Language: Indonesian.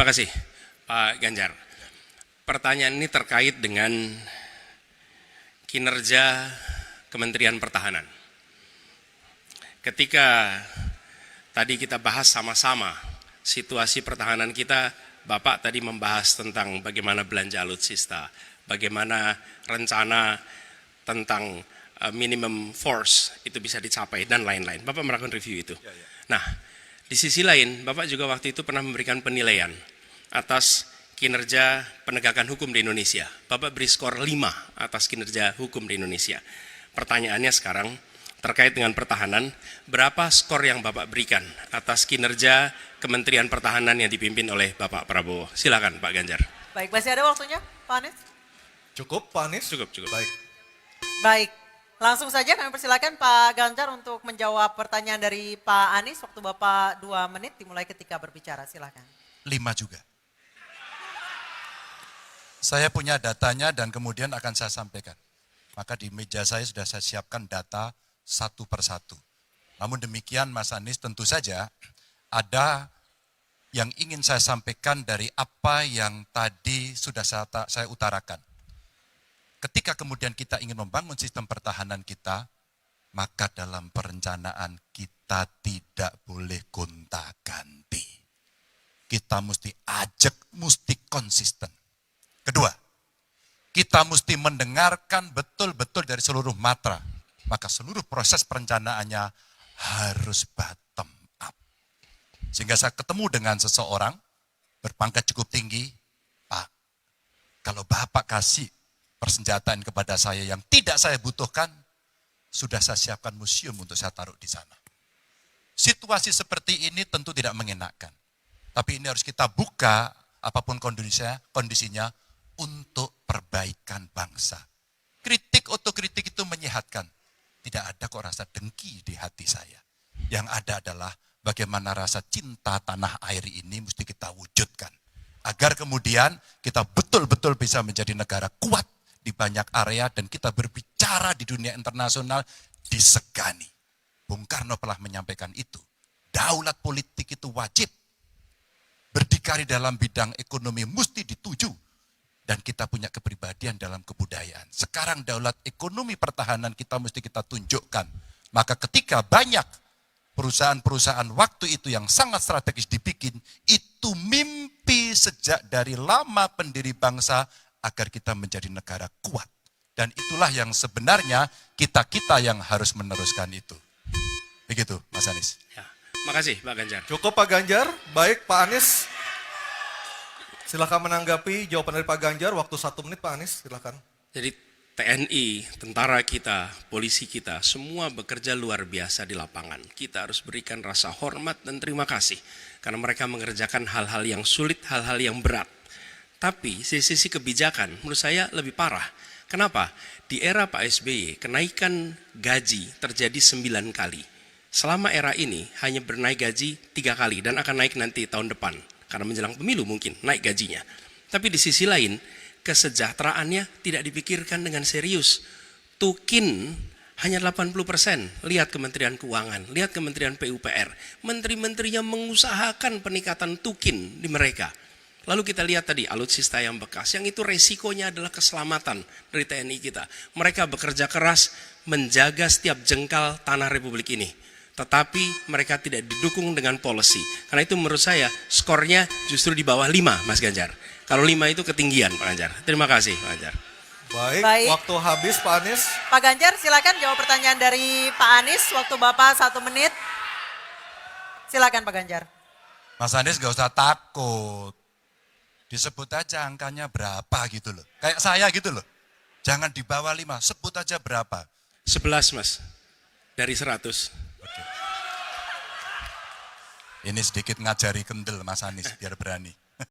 kasih Pak Ganjar. Pertanyaan ini terkait dengan kinerja Kementerian Pertahanan. Ketika tadi kita bahas sama-sama situasi pertahanan kita, Bapak tadi membahas tentang bagaimana belanja alutsista, bagaimana rencana tentang minimum force itu bisa dicapai dan lain-lain. Bapak melakukan review itu. Nah, di sisi lain, Bapak juga waktu itu pernah memberikan penilaian atas kinerja penegakan hukum di Indonesia. Bapak beri skor 5 atas kinerja hukum di Indonesia. Pertanyaannya sekarang terkait dengan pertahanan, berapa skor yang Bapak berikan atas kinerja Kementerian Pertahanan yang dipimpin oleh Bapak Prabowo? Silakan Pak Ganjar. Baik, masih ada waktunya Pak Anies? Cukup Pak Anies? Cukup. Baik, langsung saja kami persilakan Pak Ganjar untuk menjawab pertanyaan dari Pak Anies. Waktu Bapak 2 menit dimulai ketika berbicara, silakan. 5 juga. Saya punya datanya dan kemudian akan saya sampaikan. Maka di meja saya sudah saya siapkan data satu persatu. Namun demikian Mas Anies, tentu saja ada yang ingin saya sampaikan dari apa yang tadi sudah saya utarakan. Ketika kemudian kita ingin membangun sistem pertahanan kita, maka dalam perencanaan kita tidak boleh gonta-ganti. Kita mesti ajak, mesti konsisten. Kedua, kita mesti mendengarkan betul-betul dari seluruh matra. Maka seluruh proses perencanaannya harus bottom up. Sehingga saya ketemu dengan seseorang berpangkat cukup tinggi, Pak, kalau Bapak kasih persenjataan kepada saya yang tidak saya butuhkan, sudah saya siapkan museum untuk saya taruh di sana. Situasi seperti ini tentu tidak mengenakan. Tapi ini harus kita buka apapun kondisinya untuk perbaikan bangsa. Kritik otokritik itu menyehatkan. Tidak ada kok rasa dengki di hati saya. Yang ada adalah bagaimana rasa cinta tanah air ini mesti kita wujudkan. Agar kemudian kita betul-betul bisa menjadi negara kuat di banyak area dan kita berbicara di dunia internasional disegani. Bung Karno telah menyampaikan itu. Daulat politik itu wajib. Berdikari dalam bidang ekonomi mesti dituju. Dan kita punya kepribadian dalam kebudayaan. Sekarang daulat ekonomi pertahanan kita mesti kita tunjukkan. Maka ketika banyak perusahaan-perusahaan waktu itu yang sangat strategis dibikin, itu mimpi sejak dari lama pendiri bangsa agar kita menjadi negara kuat. Dan itulah yang sebenarnya kita-kita yang harus meneruskan itu. Begitu Mas Anies. Ya, makasih Pak Ganjar. Cukup Pak Ganjar. Baik Pak Anies. Silakan menanggapi jawaban dari Pak Ganjar, waktu 1 menit Pak Anies, silakan. Jadi TNI, tentara kita, polisi kita, semua bekerja luar biasa di lapangan. Kita harus berikan rasa hormat dan terima kasih. Karena mereka mengerjakan hal-hal yang sulit, hal-hal yang berat. Tapi sisi kebijakan menurut saya lebih parah. Kenapa? Di era Pak SBY, kenaikan gaji terjadi 9 kali. Selama era ini hanya bernaik gaji 3 kali dan akan naik nanti tahun depan. Karena menjelang pemilu mungkin naik gajinya. Tapi di sisi lain, kesejahteraannya tidak dipikirkan dengan serius. Tukin hanya 80%. Lihat Kementerian Keuangan, lihat Kementerian PUPR. Menteri-menterinya mengusahakan peningkatan tukin di mereka. Lalu kita lihat tadi alutsista yang bekas, yang itu resikonya adalah keselamatan dari TNI kita. Mereka bekerja keras menjaga setiap jengkal tanah Republik ini. Tetapi mereka tidak didukung dengan policy. Karena itu menurut saya skornya justru di bawah 5 Mas Ganjar. Kalau 5 itu ketinggian Pak Ganjar. Terima kasih Pak Ganjar. Baik, waktu habis Pak Anies. Pak Ganjar silakan jawab pertanyaan dari Pak Anies. Waktu Bapak 1 menit. Silakan Pak Ganjar. Mas Anies gak usah takut. Disebut aja angkanya berapa gitu loh. Kayak saya gitu loh. Jangan di bawah 5, sebut aja berapa. 11 Mas, dari 100. Ini sedikit ngajari kendel Mas Anies biar berani.